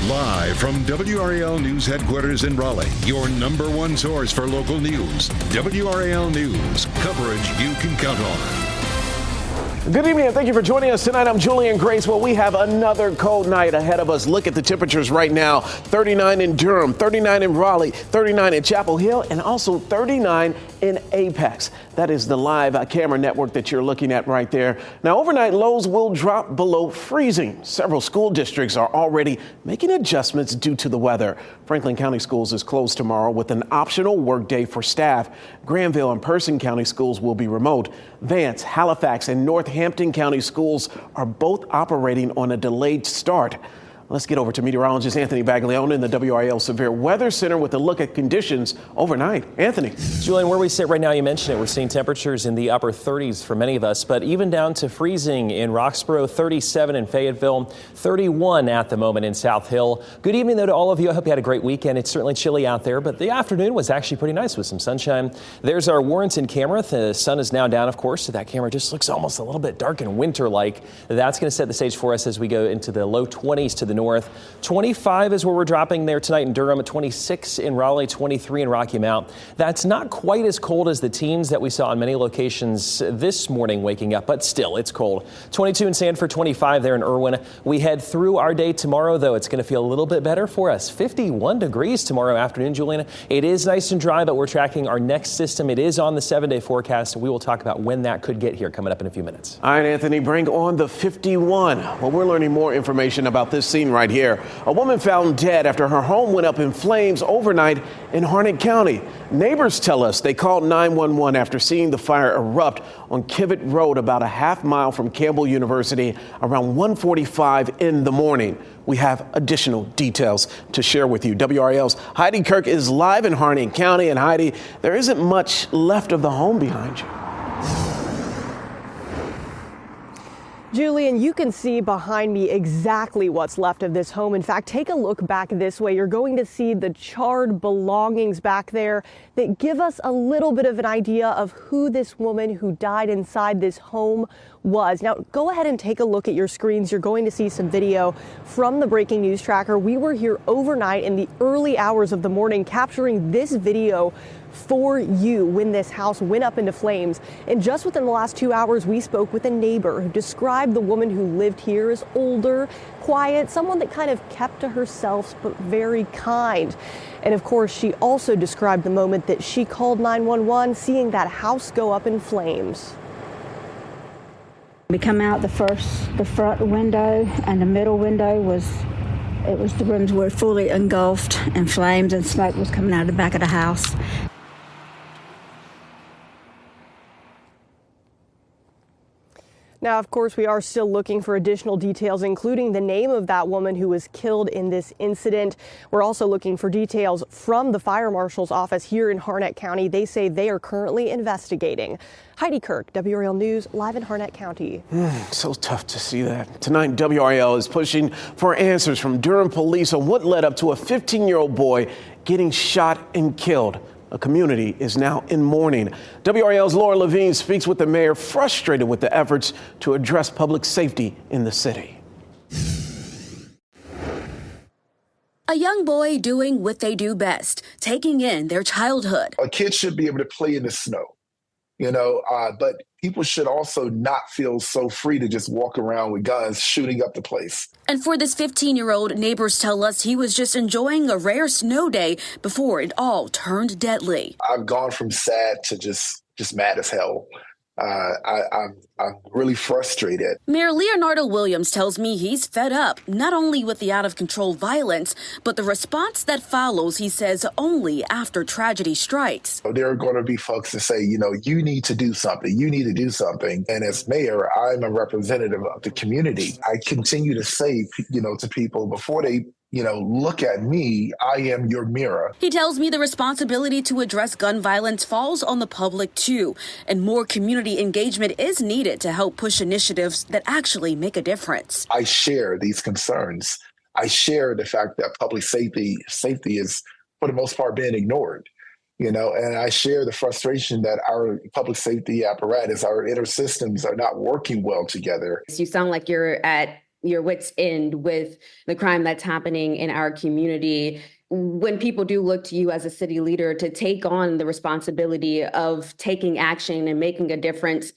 Live from WRAL News Headquarters in Raleigh, your number one source for local news. WRAL News, coverage you can count on. Good evening and thank you for joining us tonight. I'm Julian Grace. Well, we have another cold night ahead of us. Look at the temperatures right now. 39 in Durham, 39 in Raleigh, 39 in Chapel Hill, and also 39 in Apex. That is the live camera network that you're looking at right there. Now, overnight lows will drop below freezing. Several school districts are already making adjustments due to the weather. Franklin County Schools is closed tomorrow with an optional workday for staff. Granville and Person County Schools will be remote. Vance, Halifax, and Northampton County Schools are both operating on a delayed start. Let's get over to meteorologist Anthony Baglione in the WRAL Severe Weather Center with a look at conditions overnight. Anthony. Julian, where we sit right now, you mentioned it, we're seeing temperatures in the upper 30s for many of us, but even down to freezing in Roxborough, 37 in Fayetteville, 31 at the moment in South Hill. Good evening, though, to all of you. I hope you had a great weekend. It's certainly chilly out there, but the afternoon was actually pretty nice with some sunshine. There's our Warrenton camera. The sun is now down, of course, so that camera just looks almost a little bit dark and winter-like. That's going to set the stage for us as we go into the low 20s to the north. 25 is where we're dropping there tonight in Durham, 26 in Raleigh, 23 in Rocky Mount. That's not quite as cold as the teens that we saw in many locations this morning waking up, but still, it's cold. 22 in Sanford, 25 there in Irwin. We head through our day tomorrow, though. It's going to feel a little bit better for us. 51 degrees tomorrow afternoon, Juliana. It is nice and dry, but we're tracking our next system. It is on the 7-day forecast. We will talk about when that could get here coming up in a few minutes. All right, Anthony, bring on the 51. Well, we're learning more information about this scene right here. A woman found dead after her home went up in flames overnight in Harnett County. Neighbors tell us they called 911 after seeing the fire erupt on Kivett Road about a half mile from Campbell University around 1:45 in the morning. We have additional details to share with you. WRAL's Heidi Kirk is live in Harnett County. And Heidi, there isn't much left of the home behind you. Julian, you can see behind me exactly what's left of this home. In fact, take a look back this way. You're going to see the charred belongings back there that give us a little bit of an idea of who this woman who died inside this home was. Now, go ahead and take a look at your screens. You're going to see some video from the breaking news tracker. We were here overnight in the early hours of the morning capturing this video for you when this house went up into flames. And just within the last 2 hours, we spoke with a neighbor who described the woman who lived here as older, quiet, someone that kind of kept to herself, but very kind. And of course, she also described the moment that she called 911, seeing that house go up in flames. We come out the front window, and the middle window the rooms were fully engulfed in flames, and smoke was coming out of the back of the house. Now, of course, we are still looking for additional details, including the name of that woman who was killed in this incident. We're also looking for details from the fire marshal's office here in Harnett County. They say they are currently investigating. Heidi Kirk, WRAL News, live in Harnett County. So tough to see that. Tonight, WRAL is pushing for answers from Durham police on what led up to a 15-year-old boy getting shot and killed. A community is now in mourning. WRAL's Laura Levine speaks with the mayor, frustrated with the efforts to address public safety in the city. A young boy doing what they do best, taking in their childhood. A kid should be able to play in the snow, but people should also not feel so free to just walk around with guns shooting up the place. And for this 15-year-old, neighbors tell us he was just enjoying a rare snow day before it all turned deadly. I've gone from sad to just mad as hell. I'm really frustrated. Mayor Leonardo Williams tells me he's fed up, not only with the out-of-control violence, but the response that follows, he says, only after tragedy strikes. There are going to be folks that say, you need to do something. You need to do something. And as mayor, I'm a representative of the community. I continue to say, to people before they look at me, I am your mirror. He tells me the responsibility to address gun violence falls on the public, too, and more community engagement is needed to help push initiatives that actually make a difference. I share these concerns. I share the fact that public safety is, for the most part, being ignored. And I share the frustration that our public safety apparatus, our inner systems are not working well together. You sound like you're at your wits end with the crime that's happening in our community. When people do look to you as a city leader to take on the responsibility of taking action and making a difference,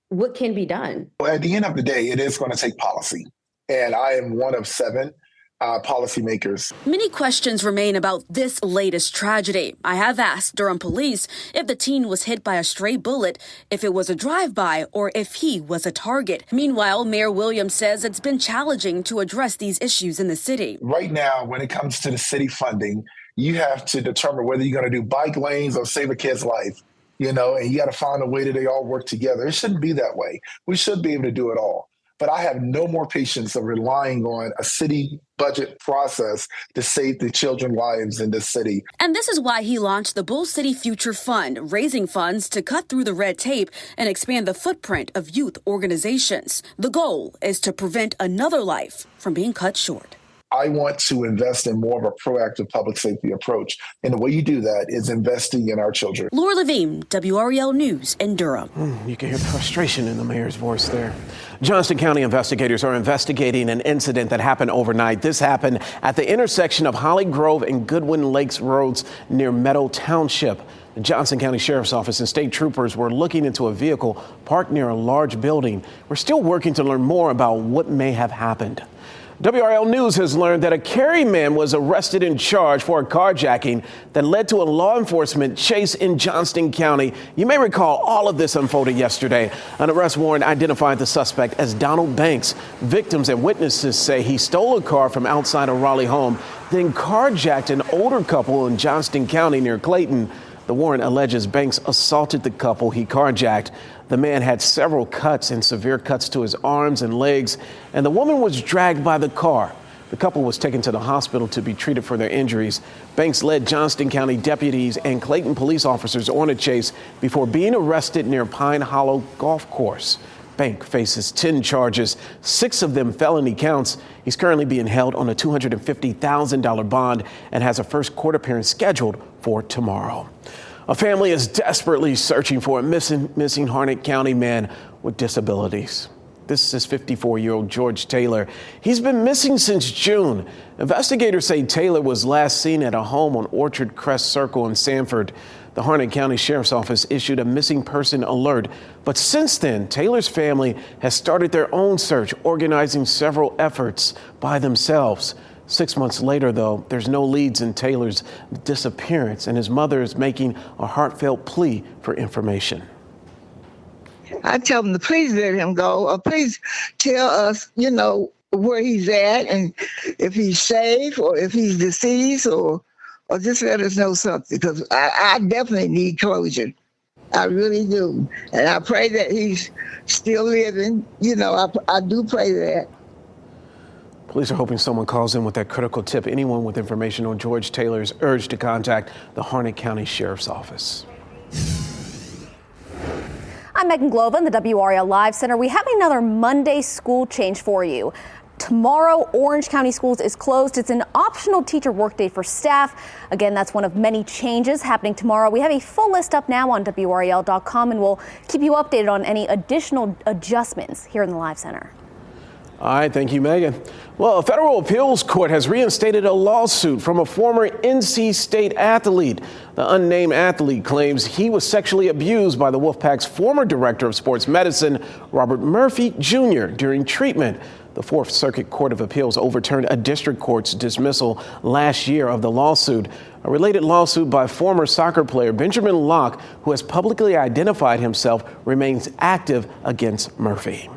what can be done? Well, at the end of the day, it is going to take policy. And I am one of 7 policymakers. Many questions remain about this latest tragedy. I have asked Durham police if the teen was hit by a stray bullet, if it was a drive-by, or if he was a target. Meanwhile, Mayor Williams says it's been challenging to address these issues in the city. Right now, when it comes to the city funding, you have to determine whether you're going to do bike lanes or save a kid's life, and you got to find a way that they all work together. It shouldn't be that way. We should be able to do it all. But I have no more patience of relying on a city budget process to save the children's lives in this city. And this is why he launched the Bull City Future Fund, raising funds to cut through the red tape and expand the footprint of youth organizations. The goal is to prevent another life from being cut short. I want to invest in more of a proactive public safety approach. And the way you do that is investing in our children. Laura Levine, WRAL News in Durham. You can hear the frustration in the mayor's voice there. Johnston County investigators are investigating an incident that happened overnight. This happened at the intersection of Holly Grove and Goodwin Lakes Roads near Meadow Township. The Johnston County Sheriff's Office and state troopers were looking into a vehicle parked near a large building. We're still working to learn more about what may have happened. WRAL News has learned that a Cary man was arrested and charged for a carjacking that led to a law enforcement chase in Johnston County. You may recall all of this unfolded yesterday. An arrest warrant identified the suspect as Donald Banks. Victims and witnesses say he stole a car from outside a Raleigh home, then carjacked an older couple in Johnston County near Clayton. The warrant alleges Banks assaulted the couple he carjacked. The man had several cuts and severe cuts to his arms and legs, and the woman was dragged by the car. The couple was taken to the hospital to be treated for their injuries. Banks led Johnston County deputies and Clayton police officers on a chase before being arrested near Pine Hollow Golf Course. Bank faces 10 charges, 6 of them felony counts. He's currently being held on a $250,000 bond and has a first court appearance scheduled for tomorrow. A family is desperately searching for a missing Harnett County man with disabilities. This is 54-year-old George Taylor. He's been missing since June. Investigators say Taylor was last seen at a home on Orchard Crest Circle in Sanford. The Harnett County Sheriff's Office issued a missing person alert. But since then, Taylor's family has started their own search, organizing several efforts by themselves. 6 months later, though, there's no leads in Taylor's disappearance, and his mother is making a heartfelt plea for information. I tell them to please let him go, or please tell us, where he's at and if he's safe or if he's deceased, or just let us know something, because I definitely need closure. I really do. And I pray that he's still living. I do pray that. Police are hoping someone calls in with that critical tip. Anyone with information on George Taylor is urged to contact the Harnett County Sheriff's Office. I'm Megan Glova in the WRAL Live Center. We have another Monday school change for you. Tomorrow, Orange County Schools is closed. It's an optional teacher workday for staff. Again, that's one of many changes happening tomorrow. We have a full list up now on WRAL.com, and we'll keep you updated on any additional adjustments here in the Live Center. All right, thank you, Megan. Well, a federal appeals court has reinstated a lawsuit from a former NC State athlete. The unnamed athlete claims he was sexually abused by the Wolfpack's former director of sports medicine, Robert Murphy Jr., during treatment. The Fourth Circuit Court of Appeals overturned a district court's dismissal last year of the lawsuit. A related lawsuit by former soccer player Benjamin Locke, who has publicly identified himself, remains active against Murphy.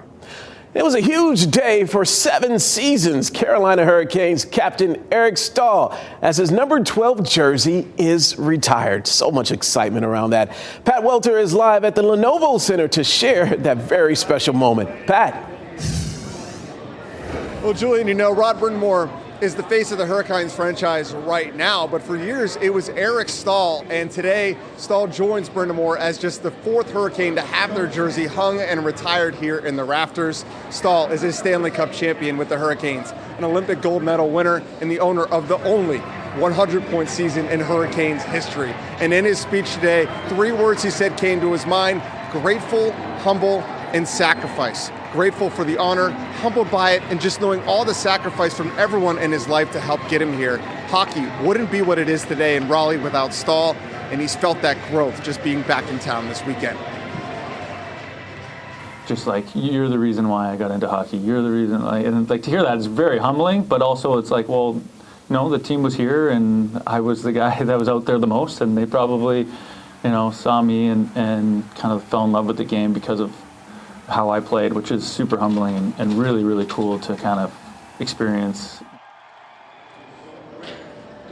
It was a huge day for 7 seasons Carolina Hurricanes captain Eric Staal, as his number 12 jersey is retired. So much excitement around that. Pat Welter is live at the Lenovo Center to share that very special moment. Pat. Well, Julian, Rod Brind'Amour is the face of the Hurricanes franchise right now, but for years it was Eric Staal, and today Staal joins Brind'Amour as just the 4th Hurricane to have their jersey hung and retired here in the rafters. Staal is a Stanley Cup champion with the Hurricanes, an Olympic gold medal winner, and the owner of the only 100-point season in Hurricanes history. And in his speech today, 3 words he said came to his mind: grateful, humble, and sacrifice. grateful for the honor, humbled by it, and just knowing all the sacrifice from everyone in his life to help get him here. Hockey wouldn't be what it is today in Raleigh without Staal, and he's felt that growth just being back in town this weekend. Just like, you're the reason why I got into hockey. You're the reason. And like, to hear that is very humbling, but also it's like, well, the team was here and I was the guy that was out there the most, and they probably, saw me and kind of fell in love with the game because of how I played, which is super humbling and really, really cool to kind of experience.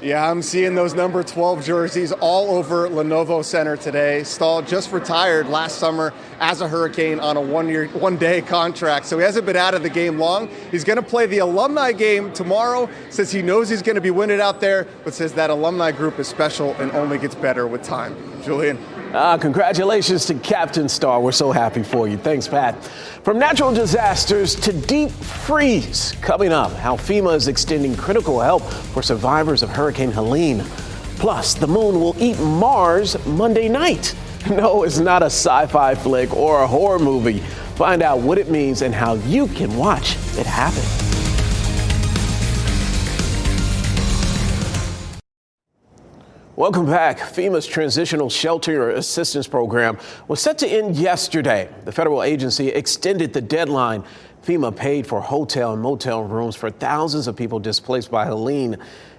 Yeah, I'm seeing those number 12 jerseys all over Lenovo Center today. Staal just retired last summer as a Hurricane on a one-day contract, so he hasn't been out of the game long. He's going to play the alumni game tomorrow, says he knows he's going to be winning out there, but says that alumni group is special and only gets better with time. Julian. Congratulations to Captain Staal. We're so happy for you. Thanks, Pat. From natural disasters to deep freeze, coming up, how FEMA is extending critical help for survivors of Hurricane Helene. Plus, the moon will eat Mars Monday night. No, it's not a sci-fi flick or a horror movie. Find out what it means and how you can watch it happen. Welcome back. FEMA's Transitional Shelter Assistance Program was set to end yesterday. The federal agency extended the deadline. FEMA paid for hotel and motel rooms for thousands of people displaced by Helene.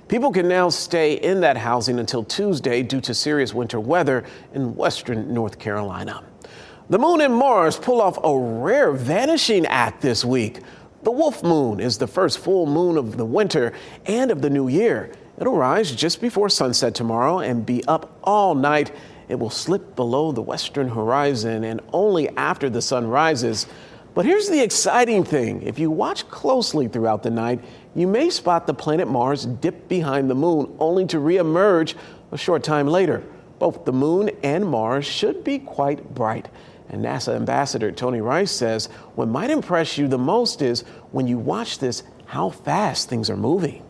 People can now stay in that housing until Tuesday due to serious winter weather in western North Carolina. The moon and Mars pull off a rare vanishing act this week. The wolf moon is the first full moon of the winter and of the new year. It'll rise just before sunset tomorrow and be up all night. It will slip below the western horizon and only after the sun rises. But here's the exciting thing. If you watch closely throughout the night, you may spot the planet Mars dip behind the moon only to reemerge a short time later. Both the moon and Mars should be quite bright. And NASA Ambassador Tony Rice says what might impress you the most is when you watch this, how fast things are moving.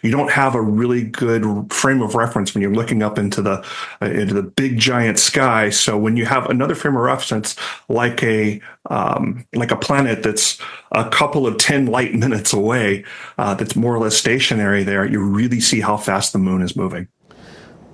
You don't have a really good frame of reference when you're looking up into the big giant sky. So when you have another frame of reference, like a planet that's a couple of 10 light minutes away, that's more or less stationary there, you really see how fast the moon is moving.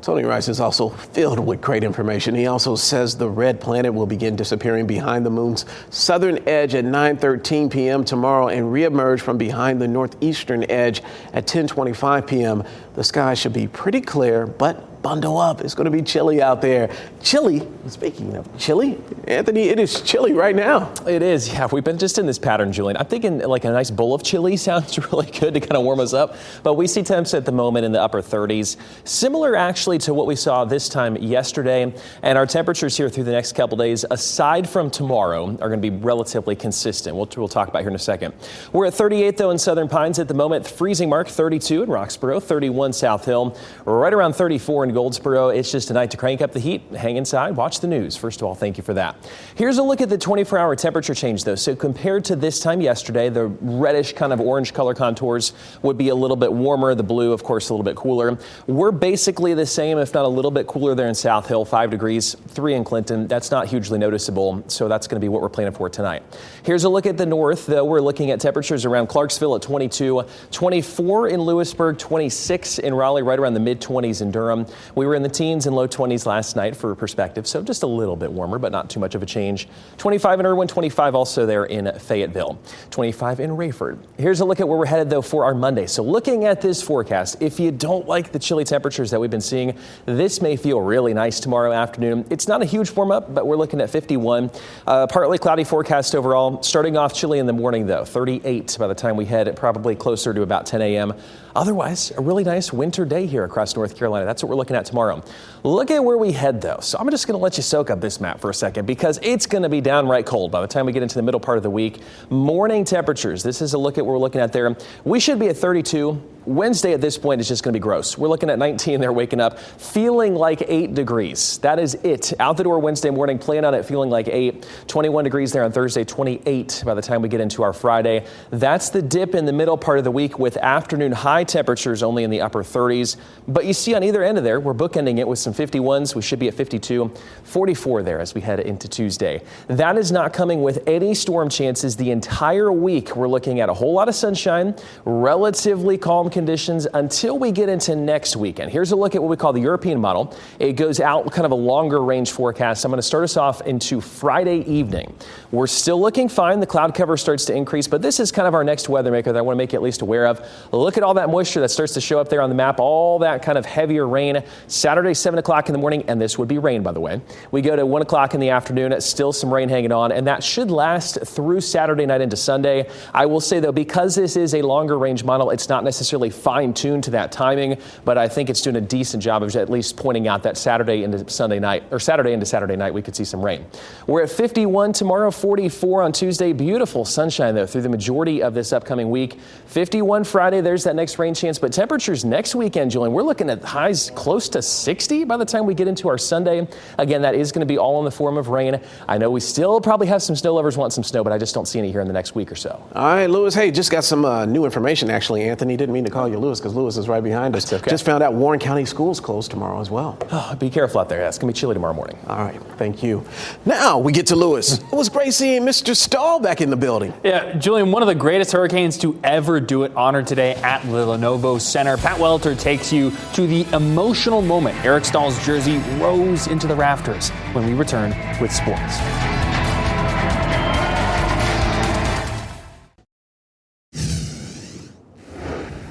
Tony Rice is also filled with great information. He also says the red planet will begin disappearing behind the moon's southern edge at 9:13 p.m. tomorrow and reemerge from behind the northeastern edge at 10:25 p.m. The sky should be pretty clear, but bundle up. It's going to be chilly out there. Chilly, speaking of chilly, Anthony, it is chilly right now. It is, yeah. We've been just in this pattern, Julian. I'm thinking like a nice bowl of chili sounds really good to kind of warm us up. But we see temps at the moment in the upper 30s. Similar actually to what we saw this time yesterday. And our temperatures here through the next couple days, aside from tomorrow, are going to be relatively consistent. We'll talk about here in a second. We're at 38 though in Southern Pines at the moment. Freezing mark 32 in Roxborough, 31 South Hill, right around 34 in Goldsboro. It's just a night to crank up the heat. Hang inside, watch the news. First of all, thank you for that. Here's a look at the 24-hour temperature change, though. So compared to this time yesterday, the reddish kind of orange color contours would be a little bit warmer. The blue, of course, a little bit cooler. We're basically the same, if not a little bit cooler there in South Hill, 5 degrees, 3 in Clinton. That's not hugely noticeable, so that's going to be what we're planning for tonight. Here's a look at the north, though. We're looking at temperatures around Clarksville at 22, 24 in Lewisburg, 26 in Raleigh, right around the mid-20s in Durham. We were in the teens and low 20s last night for perspective, so just a little bit warmer, but not too much of a change. 25 in Irwin, 25 also there in Fayetteville, 25 in Rayford. Here's a look at where we're headed, though, for our Monday. So looking at this forecast, if you don't like the chilly temperatures that we've been seeing, this may feel really nice tomorrow afternoon. It's not a huge warm up, but we're looking at 51. Partly cloudy forecast overall. Starting off chilly in the morning, though, 38 by the time we head probably closer to about 10 a.m. Otherwise, a really nice winter day here across North Carolina. That's what we're looking at tomorrow. Look at where we head, though. So I'm just going to let you soak up this map for a second because it's going to be downright cold by the time we get into the middle part of the week. Morning temperatures. This is a look at what we're looking at there. We should be at 32. Wednesday at this point is just going to be gross. We're looking at 19 there, waking up, feeling like 8 degrees. That is it. Out the door Wednesday morning, plan on it feeling like 8. 21 degrees there on Thursday, 28 by the time we get into our Friday. That's the dip in the middle part of the week with afternoon high temperatures only in the upper 30s. But you see on either end of there, We're bookending it with some 51s. We should be at 52, 44 there as we head into Tuesday. That is not coming with any storm chances the entire week. We're looking at a whole lot of sunshine, relatively calm conditions until we get into next weekend. Here's a look at what we call the European model. It goes out kind of a longer range forecast. I'm going to start us off into Friday evening. We're still looking fine. The cloud cover starts to increase, but this is kind of our next weather maker that I want to make you at least aware of. Look at all that moisture that starts to show up there on the map, all that kind of heavier rain. Saturday, 7 o'clock in the morning, and this would be rain, by the way. We go to 1 o'clock in the afternoon, still some rain hanging on, and that should last through Saturday night into Sunday. I will say, though, because this is a longer range model, it's not necessarily fine-tuned to that timing, but I think it's doing a decent job of at least pointing out that Saturday into Sunday night, or Saturday into Saturday night, we could see some rain. We're at 51 tomorrow, 44 on Tuesday. Beautiful sunshine, though, through the majority of this upcoming week. 51 Friday, there's that next rain chance, but temperatures next weekend, Julian, we're looking at highs close to 60 by the time we get into our Sunday. Again, that is going to be all in the form of rain. I know we still probably have some snow lovers want some snow, but I just don't see any here in the next week or so. All right, Lewis. Hey, just got some new information, actually. Anthony, didn't mean to call you Lewis because Lewis is right behind us. Okay. Just found out Warren County schools closed tomorrow as well. Oh, be careful out there. It's going to be chilly tomorrow morning. All right, thank you. Now we get to Lewis. It was great seeing Mr. Staal back in the building. Yeah, Julian, one of the greatest Hurricanes to ever do it, honored today at the Lenovo Center. Pat Welter takes you to the emotional moment Eric Staal's jersey rose into the rafters when we return with sports.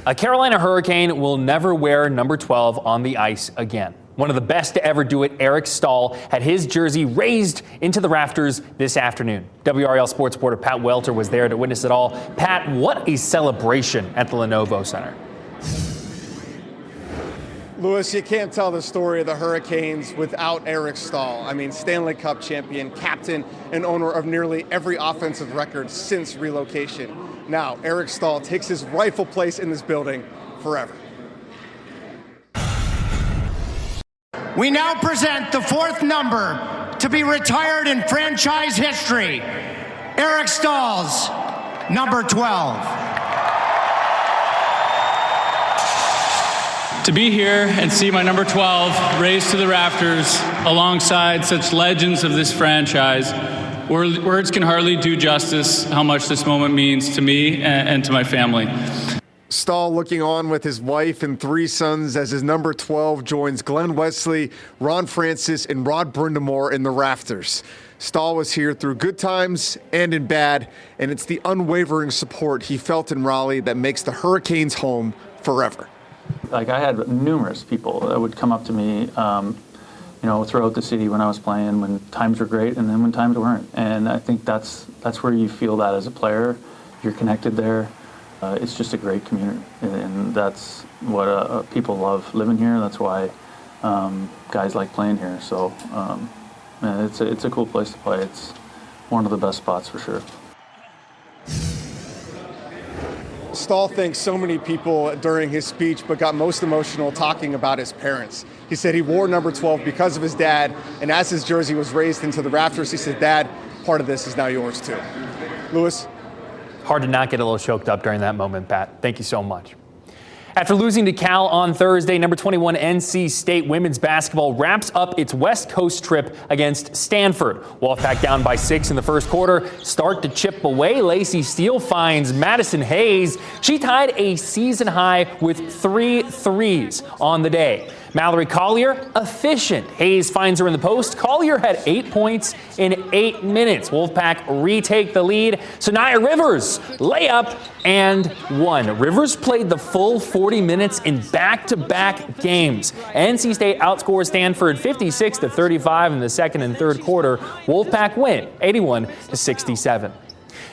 A Carolina Hurricane will never wear number 12 on the ice again. One of the best to ever do it, Eric Staal, had his jersey raised into the rafters this afternoon. WRAL sports reporter Pat Welter was there to witness it all. Pat, what a celebration at the Lenovo Center. Lewis, you can't tell the story of the Hurricanes without Eric Staal. I mean, Stanley Cup champion, captain, and owner of nearly every offensive record since relocation. Now, Eric Staal takes his rightful place in this building forever. We now present the fourth number to be retired in franchise history, Eric Staal's number 12. To be here and see my number 12 raised to the rafters alongside such legends of this franchise, words can hardly do justice how much this moment means to me and to my family. Staal looking on with his wife and 3 sons as his number 12 joins Glenn Wesley, Ron Francis, and Rod Brindamore in the rafters. Staal was here through good times and in bad, and it's the unwavering support he felt in Raleigh that makes the Hurricanes home forever. Like, I had numerous people that would come up to me, throughout the city when I was playing, when times were great and then when times weren't. And I think that's where you feel that as a player. You're connected there. It's just a great community, and that's what people love living here. That's why guys like playing here. So it's a cool place to play. It's one of the best spots for sure. Staal thanked so many people during his speech, but got most emotional talking about his parents. He said he wore number 12 because of his dad, and as his jersey was raised into the rafters, he said, "Dad, part of this is now yours too." Lewis? Hard to not get a little choked up during that moment, Pat. Thank you so much. After losing to Cal on Thursday, number 21 NC State women's basketball wraps up its West Coast trip against Stanford. Wolfpack down by 6 in the first quarter. Start to chip away. Lacey Steele finds Madison Hayes. She tied a season high with 3 threes on the day. Mallory Collier, efficient. Hayes finds her in the post. Collier had 8 points in 8 minutes. Wolfpack retake the lead. Sanaya Rivers, layup and 1. Rivers played the full 40 minutes in back-to-back games. NC State outscores Stanford 56-35 in the second and third quarter. Wolfpack win 81-67.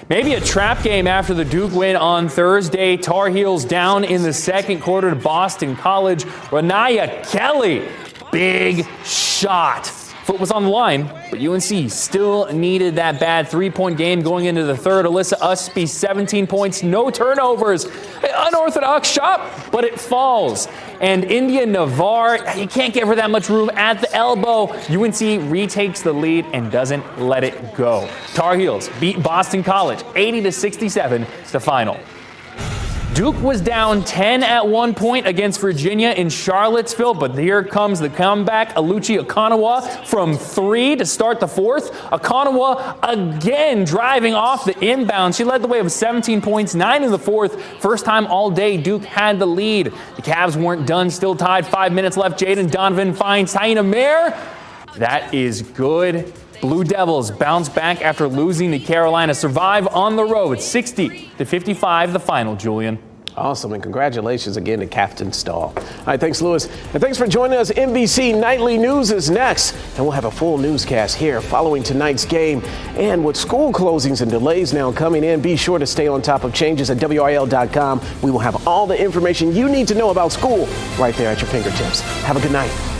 Maybe a trap game after the Duke win on Thursday. Tar Heels down in the second quarter to Boston College. Renaya Kelly, big shot. Foot was on the line, but UNC still needed that bad 3-point game going into the third. Alyssa Usby, 17 points, no turnovers. Unorthodox shot, but it falls. And India Navarre, you can't give her that much room at the elbow. UNC retakes the lead and doesn't let it go. Tar Heels beat Boston College 80-67 to final. Duke was down 10 at one point against Virginia in Charlottesville, but here comes the comeback. Aluchi Okonawa from 3 to start the fourth. Okonawa again driving off the inbound. She led the way with 17 points, 9 in the fourth. First time all day Duke had the lead. The Cavs weren't done, still tied, 5 minutes left. Jaden Donovan finds Taina Mayer. That is good. Blue Devils bounce back after losing to Carolina, survive on the road, 60-55 the final, Julian. Awesome, and congratulations again to Captain Staal. All right, thanks, Lewis. And thanks for joining us. NBC Nightly News is next, and we'll have a full newscast here following tonight's game. And with school closings and delays now coming in, be sure to stay on top of changes at WRAL.com. We will have all the information you need to know about school right there at your fingertips. Have a good night.